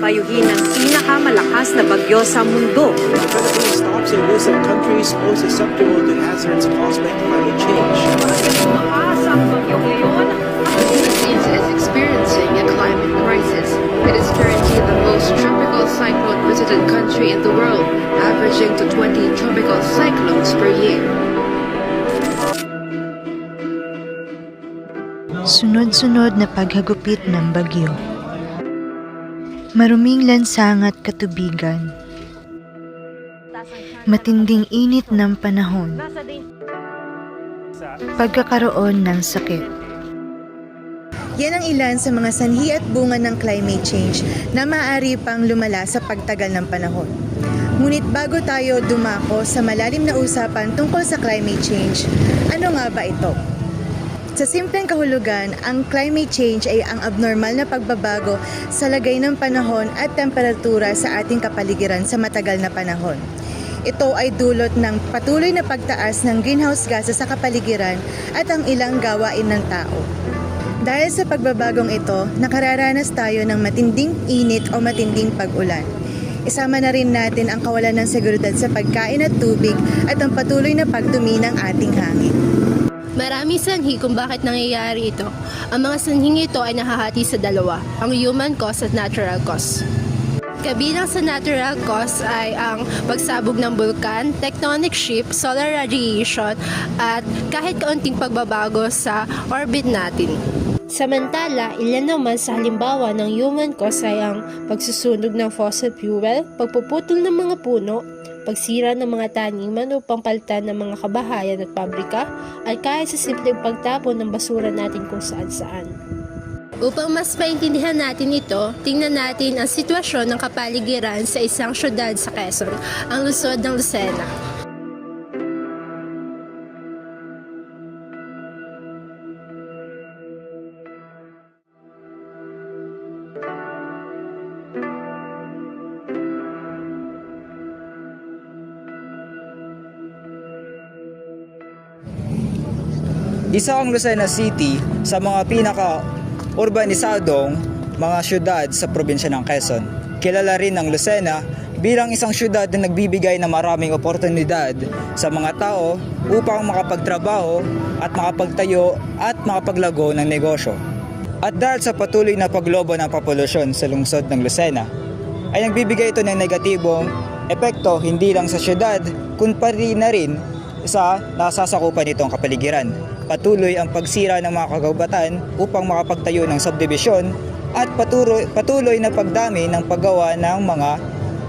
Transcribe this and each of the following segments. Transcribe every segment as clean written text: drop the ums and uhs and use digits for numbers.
Payuhin ang pinakamalakas na bagyo sa mundo. The Philippines tops a list of countries most susceptible to hazards caused by climate change. Tumakas ang bagyo ngayon. The Philippines is experiencing a climate crisis. It is currently the most tropical cyclone-visited country in the world, averaging to 20 tropical cyclones per year. Sunod-sunod na paghagupit ng bagyo. Maruming lansang at katubigan. Matinding init ng panahon. Pagkakaroon ng sakit. Yan ang ilan sa mga sanhi at bunga ng climate change na maaari pang lumala sa pagtagal ng panahon. Ngunit bago tayo dumako sa malalim na usapan tungkol sa climate change, ano nga ba ito? Sa simpleng kahulugan, ang climate change ay ang abnormal na pagbabago sa lagay ng panahon at temperatura sa ating kapaligiran sa matagal na panahon. Ito ay dulot ng patuloy na pagtaas ng greenhouse gases sa kapaligiran at ang ilang gawain ng tao. Dahil sa pagbabagong ito, nakararanas tayo ng matinding init o matinding pag-ulan. Isama na rin natin ang kawalan ng seguridad sa pagkain at tubig at ang patuloy na pagdumi ng ating hangin. Maraming sanhi kung bakit nangyayari ito. Ang mga sanhing ito ay nahahati sa dalawa, ang human cause at natural cause. Kabilang sa natural cause ay ang pagsabog ng bulkan, tectonic shift, solar radiation, at kahit kaunting pagbabago sa orbit natin. Samantala, ilan naman sa halimbawa ng human cause ay ang pagsusunog ng fossil fuel, pagpuputol ng mga puno, pagsira ng mga taniman upang palitan ng mga kabahayan at pabrika, at kahit sa simpleng pagtapon ng basura natin kung saan-saan. Upang mas maintindihan natin ito, tingnan natin ang sitwasyon ng kapaligiran sa isang syudad sa Quezon, ang lungsod ng Lucena. Isa ang Lucena City sa mga pinaka-urbanisadong mga syudad sa probinsya ng Quezon. Kilala rin ang Lucena bilang isang syudad na nagbibigay ng maraming oportunidad sa mga tao upang makapagtrabaho at makapagtayo at makapaglago ng negosyo. At dahil sa patuloy na paglobo ng populasyon sa lungsod ng Lucena, ay nagbibigay ito ng negatibong epekto hindi lang sa syudad, kundi na rin sa nasasakupan nitong kapaligiran. Patuloy ang pagsira ng mga kagubatan upang makapagtayo ng subdivision at patuloy na pagdami ng paggawa ng mga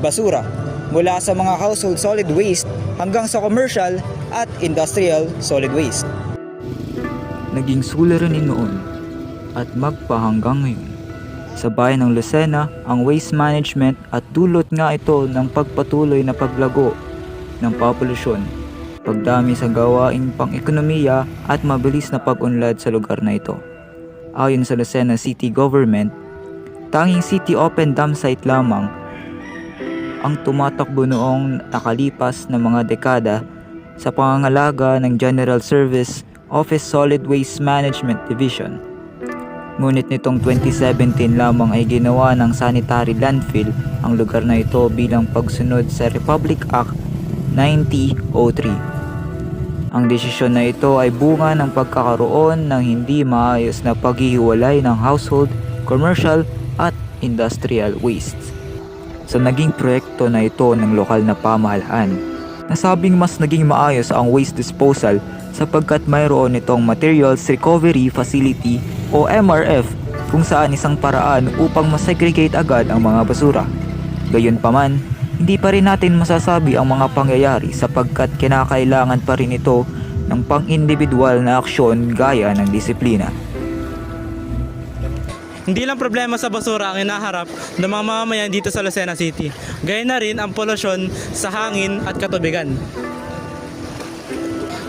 basura mula sa mga household solid waste hanggang sa commercial at industrial solid waste. Naging suliranin noon at magpahanggang ngayon. Sa bayan ng Lucena, ang waste management at dulot nga ito ng pagpatuloy na paglago ng populasyon, pagdami sa gawaing pang-ekonomiya at mabilis na pag-unlad sa lugar na ito. Ayon sa Lucena City Government, tanging city open dam site lamang ang tumatakbo noong nakalipas na mga dekada sa pangangalaga ng General Service Office Solid Waste Management Division. Ngunit nitong 2017 lamang ay ginawa ng sanitary landfill ang lugar na ito bilang pagsunod sa Republic Act 9003. Ang desisyon na ito ay bunga ng pagkakaroon ng hindi maayos na paghihiwalay ng household, commercial at industrial wastes. Sa naging proyekto na ito ng lokal na pamahalaan, nasabing mas naging maayos ang waste disposal sapagkat mayroon itong Materials Recovery Facility o MRF kung saan isang paraan upang masegregate agad ang mga basura. Gayunpaman, hindi pa rin natin masasabi ang mga pangyayari sapagkat kinakailangan pa rin ito ng pang-individual na aksyon gaya ng disiplina. Hindi lang problema sa basura ang hinaharap ng mga mamamayan dito sa Lucena City. Gaya na rin ang polusyon sa hangin at katubigan.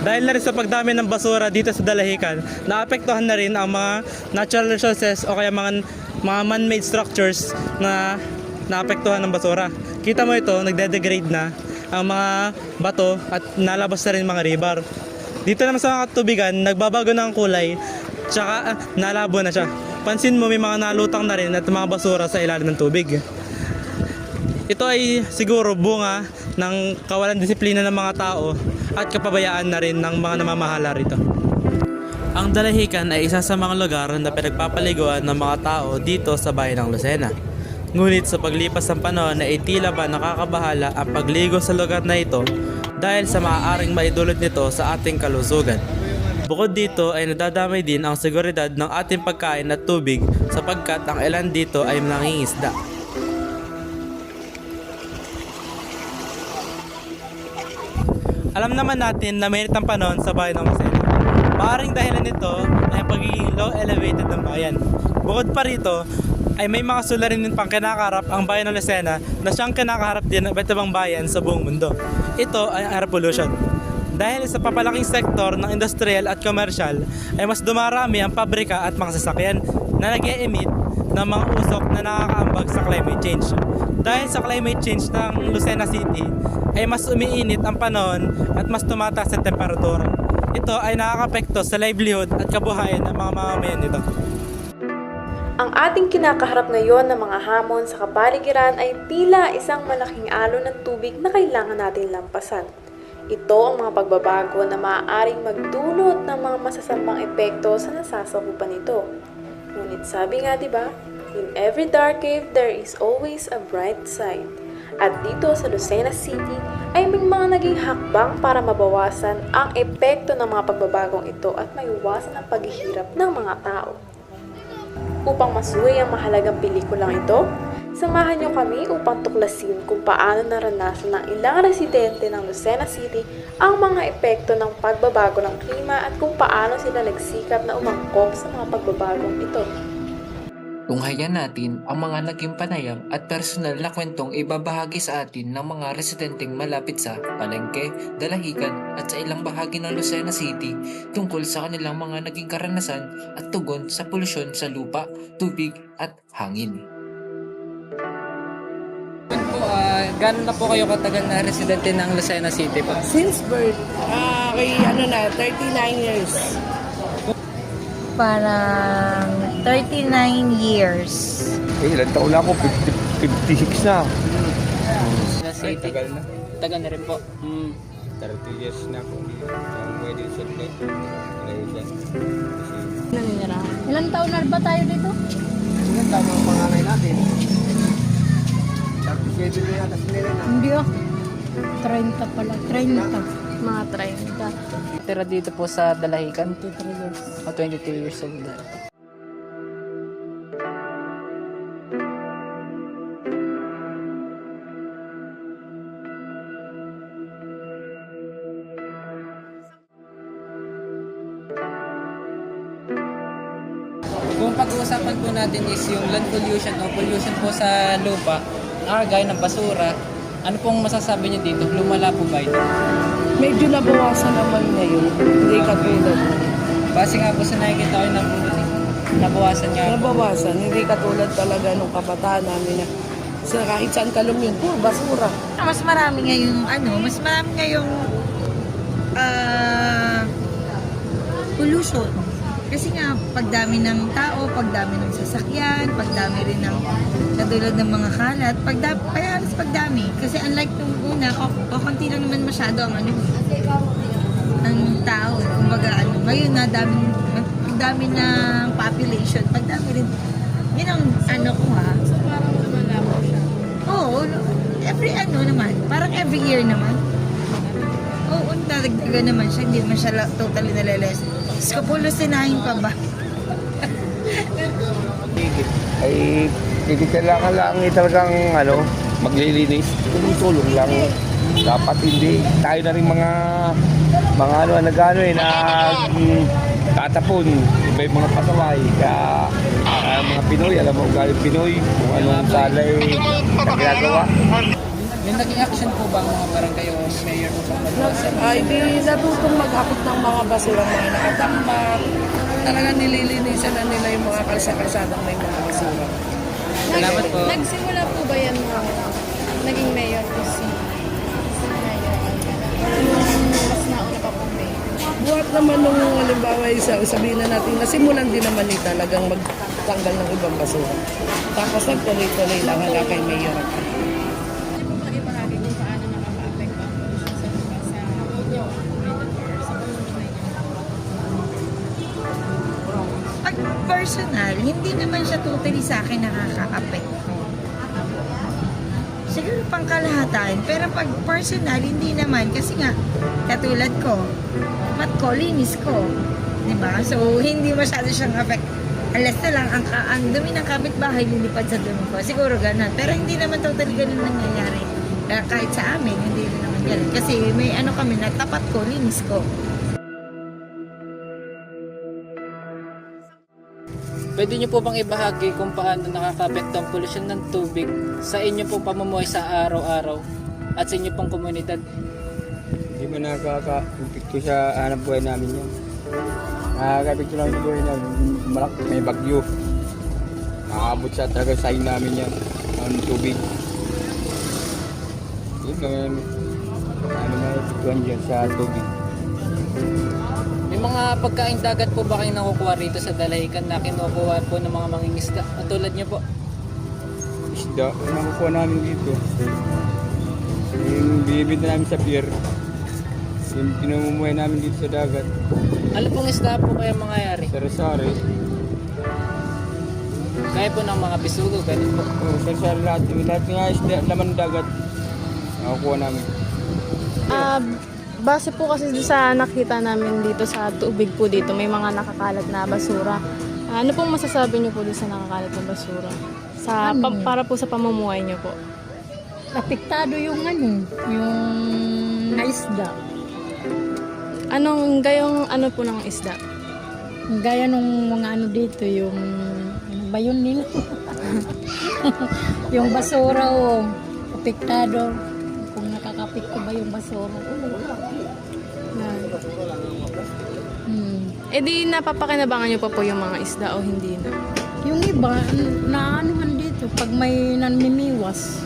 Dahil na rin sa pagdami ng basura dito sa Dalahican, naapektuhan na rin ang mga natural resources o kaya mga man-made structures na naapektuhan ng basura. Kita mo ito, nagde-degrade na ang mga bato at nalabas na rin mga river. Dito naman sa mga katubigan, nagbabago na ang kulay, tsaka nalabo na siya. Pansin mo may mga nalutang na rin at mga basura sa ilalim ng tubig. Ito ay siguro bunga ng kawalan disiplina ng mga tao at kapabayaan na rin ng mga namamahala rito. Ang Dalahican ay isa sa mga lugar na pinagpapaliguan ng mga tao dito sa bayan ng Lucena. Ngunit sa paglipas ng panahon ay tila ba nakakabahala ang pagligo sa lugar na ito dahil sa maaaring maidulot nito sa ating kalusugan. Bukod dito ay nadadamay din ang seguridad ng ating pagkain at tubig sapagkat ang ilan dito ay nangingisda. Alam naman natin na mainit ang panahon sa bayan ng Lucena. Maaaring dahilan nito ay ang pagiging low elevated ng bayan. Bukod pa rito, ay may mga suliranin pang kinakaharap ang bayan ng Lucena na siyang kinakaharap din ng iba't ibang bayan sa buong mundo. Ito ay air pollution. Dahil sa papalaking sektor ng industrial at commercial ay mas dumarami ang pabrika at mga sasakyan na nag-e-emit ng mga usok na nakakaambag sa climate change. Dahil sa climate change ng Lucena City ay mas umiinit ang panahon at mas tumataas ang temperatura. Ito ay nakakapekto sa livelihood at kabuhayan ng mga mamamayan nito. Ang ating kinakaharap ngayon ng mga hamon sa kapaligiran ay tila isang malaking alon ng tubig na kailangan natin lampasan. Ito ang mga pagbabago na maaaring magdulot ng mga masasamang epekto sa nasasakupan nito. Ngunit sabi nga diba, in every dark cave there is always a bright side. At dito sa Lucena City ay may mga naging hakbang para mabawasan ang epekto ng mga pagbabagong ito at maiwasan ang paghihirap ng mga tao. Upang masuwi ang mahalagang pelikulang ito, samahan niyo kami upang tuklasin kung paano naranasan ng ilang residente ng Lucena City ang mga epekto ng pagbabago ng klima at kung paano sila nagsikap na umangkop sa mga pagbabagong ito. Tunghayan natin ang mga naging panayam at personal na kwentong ibabahagi sa atin ng mga residenteng malapit sa Palengke, Dalahican at sa ilang bahagi ng Lucena City tungkol sa kanilang mga naging karanasan at tugon sa polusyon sa lupa, tubig at hangin. Gano'n na po kayo katagal na residente ng Lucena City po? Since birth, 39 years. Parang 39 years. Ilan taon na ako? 56 na. City. Tagal na. Tagal na rin po. 30 years na ako. Ang pwede sa Ilang taon na ba tayo dito? Ilan taon ang panganay natin? 37 na yata sinila na. Hindi 30 pala. 30. Mga 30. Tira dito po sa Dalahican. 23 years. 22 years old na. Kung pag-uusapan po natin is yung land pollution o pollution po sa lupa, gaya ng basura, ano pong masasabi niyo dito? Lumala po ba ito? Medyo nabawasan naman ngayon. Hindi katulad. Base nga po sa nakikita ko ng nabawasan nga po. Nabawasan. Hindi katulad talaga nung kabataan namin na sa kahit saan ka lumin, puro basura. Mas marami ngayong pollution. Kasi nga, pagdami ng tao, pagdami ng sasakyan, pagdami rin ng katulad ng mga kalat, pagdami. Kasi unlike nung una, konti lang naman masyado ang ang tao. Kumbaga, ngayon na dami ng population, pagdami rin. Yun ang ko ha. So, parang lumalabo siya. Oo, parang every year naman. Oo, nadagdagan naman siya, hindi naman siya totally naleles. Lucinahin pa ba? Ay, kailangan lang talagang maglilinis. Tulong lang. Dapat hindi. Tayo na rin mga tatapon, iba yung mga pasaway. Kaya mga Pinoy, alam mo galing Pinoy, kung anong salay na ginagawa. May naging action po ba ang mga barangay o mayor mo sa Ay, di natutong maghakot ng mga basura, mga nakatambak. Talagang nililinisan na nila yung mga kalsa-kalsadang may mga basura. Salamat po. Nagsimula po ba yan naging mayor po si Mayor? Yung mas nauna pa po mayor? Buhat naman nung halimbawa sabihin na natin, nasimulan din naman ni talagang magtanggal ng ibang basura. Tapos nagtuloy-tuloy lang hanggang kay mayor. Pag personal, hindi naman siya totally sa akin nakaka-apekto. Siguro pang kalahatan, pero pag personal, hindi naman. Kasi nga, katulad ko, mat ko, linis ko. Diba? So, hindi masyado siyang affect. Unless na lang, ang dumi ng kapitbahay lilipad sa dumi ko. Siguro ganun. Pero hindi naman totally ganun nangyayari. Kahit sa amin, hindi rin naman ganun. Kasi may ano kami, natapat ko, linis ko. Pwede niyo po bang ibahagi kung paano nakaka-apekto ang polusyon ng tubig sa inyo pong pamumuhay sa araw-araw at sa inyo pong komunidad? Hindi mo nakaka-apekto sa hanap buhay namin yan. Nakaka-apekto lang sa buhay namin. Malaki, may bagyo. Nakakabot sa talaga sa namin yan. Ang tubig. Yun naman. Ano na epektuhan dyan sa tubig. May mga pagkain dagat po ba kayong nakukuha rito sa Dalahican na kinukuha po ng mga mangingisda? Katulad niyo po. Isda, nakukuha namin dito. Yung binibenta namin sa pier. Yung pinamumuhay namin dito sa dagat. Ano pong isda po kaya mangyayari? Sari-sari. Kaya po ng mga bisugo, ganun po. Oo, sari-sari lahat. Lahat nga isda, laman ng dagat. Nakukuha namin. Base po kasi sa nakita namin dito sa tubig po dito, may mga nakakalat na basura. Ano pong masasabi niyo po dito sa nakakalat na basura? Para po sa pamumuhay niyo po. Apektado yung isda. Gayong ano po ng isda? Gaya nung mga dito, yung, ano ba yun nila? Yung basura o apektado. Kung nakakapekto ba yung basura. Di napapakinabangan niyo pa po yung mga isda o hindi na? Yung iba, naanuhan dito pag may namimiwas.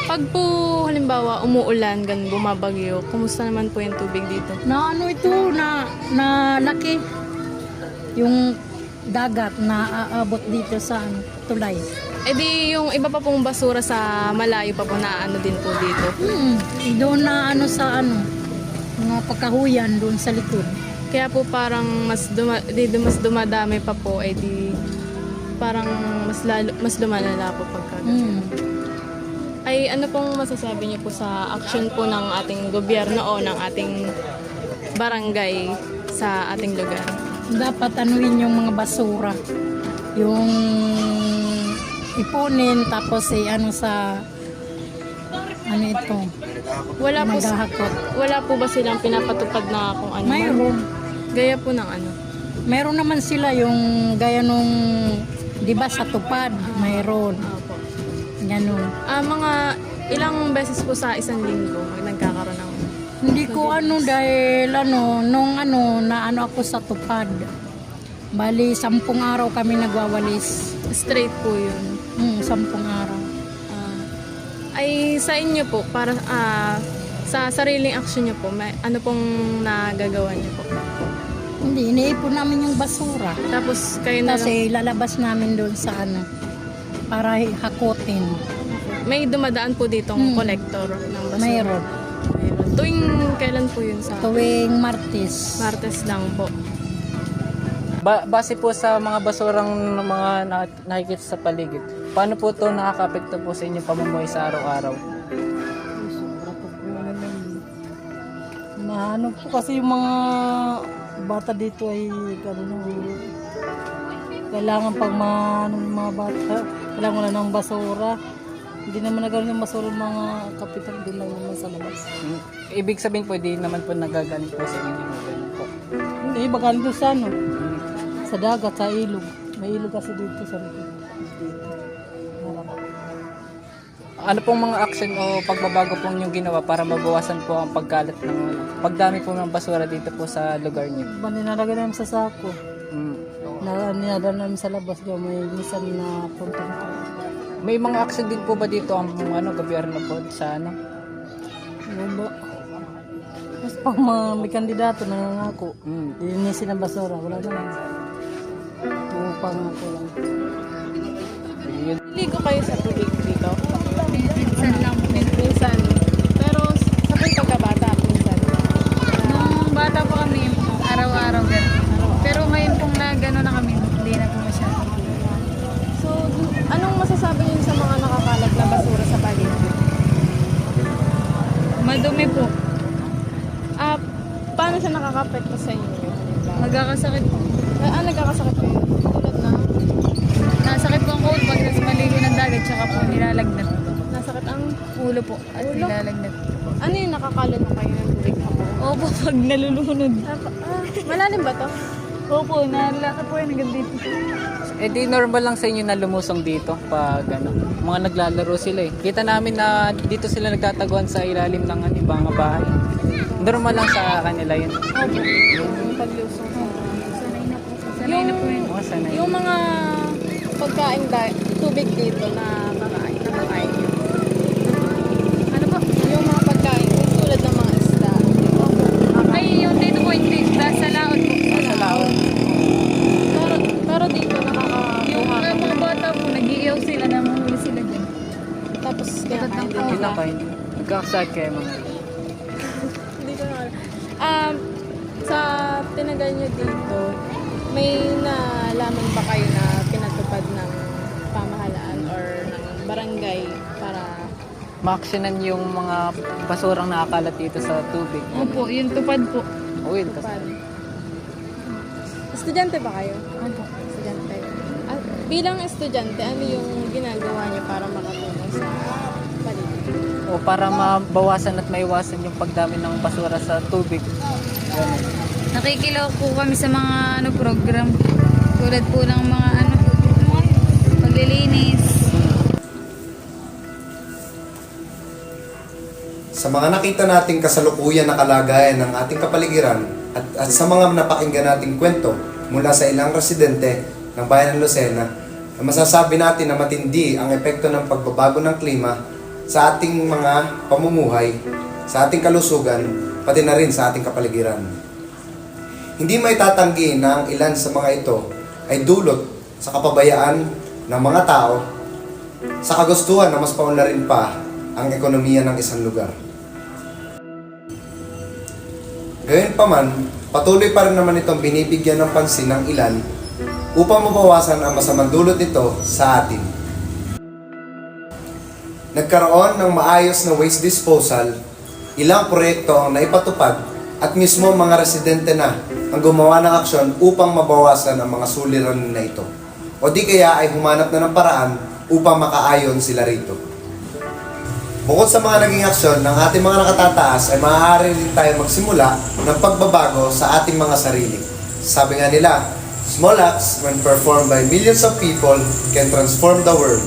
Pag po halimbawa umuulan, bumabagyo, kumusta naman po yung tubig dito? Na laki. Yung dagat na aabot dito sa tulay. Di yung iba pa pong basura sa malayo pa po na din po dito? Doon na sa mga pagkahuyan doon sa likod. Kaya po parang mas dumadami pa po, parang mas lumalala po pagka. Ay ano pong masasabi niyo po sa action po ng ating gobyerno o ng ating barangay sa ating lugar? Dapat anuhin yung mga basura. Yung ipunin tapos ito. Wala po ba silang pinapatupad na kung ano? Mayroon. Gaya po ng ano? Meron naman sila yung gaya nung, di ba sa tupad, mayroon. Opo. Ganun. Mga ilang beses po sa isang linggo nagkakaroon ng... Hindi ko dahil na ako sa tupad. Bali, 10 araw kami nagwawalis. Straight po yun? 10 araw. Ay sa inyo po, para sa sariling action niyo po, ano pong nagagawa niyo po? Hindi, iniipon namin yung basura. Tapos kayo na Kasi lalabas namin doon sa para hakutin. May dumadaan po ditong collector ng basura? Mayroon. Tuwing kailan po yun sa? Tuwing Martes. Martes lang po. Base po sa mga basurang mga nakikita sa paligid, paano po ito nakaka-apekto po sa inyong pamumuhay sa araw-araw? Ano po kasi yung mga bata dito ay kailangan pag mga bata, kailangan wala ng basura. Hindi naman nagkaroon ng basura ng mga kapital, din lang naman sa labas. Ibig sabihin po, di naman po nagagaling po sa inyo. Po. Hindi, baka doon sa ano. Sa dagat, sa ilog. May ilog kasi dito sa likod. Ano pong mga action o pagbabago pong yung ginawa para mabawasan po ang pagkalat ng pagdami po ng basura dito po sa lugar niyo? Baninalaga namin sa sako. Mm. Ninadala namin sa labas. May minsan na puntang ko. May mga action din po ba dito ang gobyerno po sa ano? Wala. Mas pang mga may kandidato nangangako. Linisin ang basura. Wala naman. Pangako lang. Ligo kayo sa tubig dito? Minsan lang. Minsan. Pero sa pagkabata, minsan. Nung bata pa kami, araw-araw gano'n. Pero ngayon kung na gano'n na kami, hindi na po masyado. So, anong masasabi niyo sa mga nakakalat na basura sa paligid? Madumi po. Paano siya nakakapekto sa inyo? Magkakasakit po. Nagkakasakit kayo? Tulad na? Nasakit po ang cold pag nas maligo ng dagat, tsaka po nilalagnat. Nasakit ang Ulo po at nilalagnat. ano yung nakakalat na kayo ng tubig na po? Opo, pag nalulunod. Malalim ba to? Opo, nalala po yan hanggang dito. Eh di normal lang sa inyo na lumusong dito pag ano, mga naglalaro sila eh. Kita namin na dito sila nagtataguan sa ilalim ng ibang bahay. Normal lang sa kanila yun. Opo. Yung paglusong. Sanay na po yun. Sanay. Yung mga pagkain tubig dito na nakakain nyo. Ano po? Yung mga pagkain tulad ng mga isda. Ay, yung dito po hindi. Sa laot po. Sa laot. Pero dito Yung mga bata po, nag-iiyaw sila, namahuli sila dyan. Tapos kinakain din. Kinakain. Nagkakasakit kayo mga Hindi ko na sa tinagal nyo dito, may nalaman ba kayo na pinatupad ng pamahalaan or ng barangay para maaksyonan yung mga basurang nakakalat dito sa tubig? Opo, yung tupad po. Oo, yun. tupad? Estudyante ba kayo? Opo. Estudyante. Bilang estudyante, ano yung ginagawa niyo para makatulong sa paligid? O para mabawasan at maiwasan yung pagdami ng basura sa tubig. Ganun. Nakikilaw po kami sa mga program. Tulad po ng mga paglilinis. Sa mga nakita nating kasalukuyan na kalagayan ng ating kapaligiran at sa mga napakinggan nating kwento mula sa ilang residente ng bayan ng Lucena, na masasabi natin na matindi ang epekto ng pagbabago ng klima sa ating mga pamumuhay, sa ating kalusugan, pati na rin sa ating kapaligiran. Hindi may tatanggi na ang ilan sa mga ito ay dulot sa kapabayaan ng mga tao sa kagustuhan na mas paunlarin pa ang ekonomiya ng isang lugar. Gayunpaman, patuloy pa rin naman itong binibigyan ng pansin ng ilan upang mabawasan ang masamang dulot nito sa atin. Nagkaroon ng maayos na waste disposal, ilang proyekto ang naipatupad at mismo mga residente na ang gumawa ng aksyon upang mabawasan ang mga suliranin na ito. O di kaya ay humanap na ng paraan upang makaayon sila rito. Bukod sa mga naging aksyon ng ating mga nakatataas ay maaari rin tayo magsimula ng pagbabago sa ating mga sarili. Sabi nga nila, small acts when performed by millions of people can transform the world.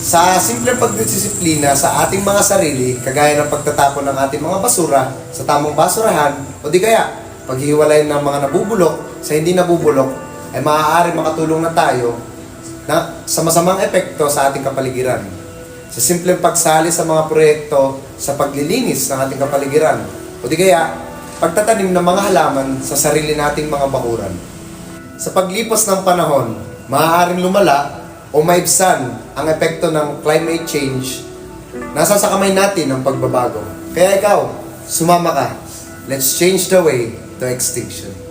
Sa simpleng pagdisiplina sa ating mga sarili, kagaya ng pagtatapon ng ating mga basura sa tamang basurahan, o di kaya paghihiwalay ng mga nabubulok sa hindi nabubulok, ay maaari makatulong na tayo sa masamang epekto sa ating kapaligiran. Sa simpleng pagsali sa mga proyekto sa paglilinis ng ating kapaligiran, o di kaya pagtatanim ng mga halaman sa sarili nating mga bakuran. Sa paglipas ng panahon, maaaring lumala o maibsan ang epekto ng climate change. Nasa sa kamay natin ang pagbabago. Kaya ikaw, sumama ka. Let's change the way to extinction.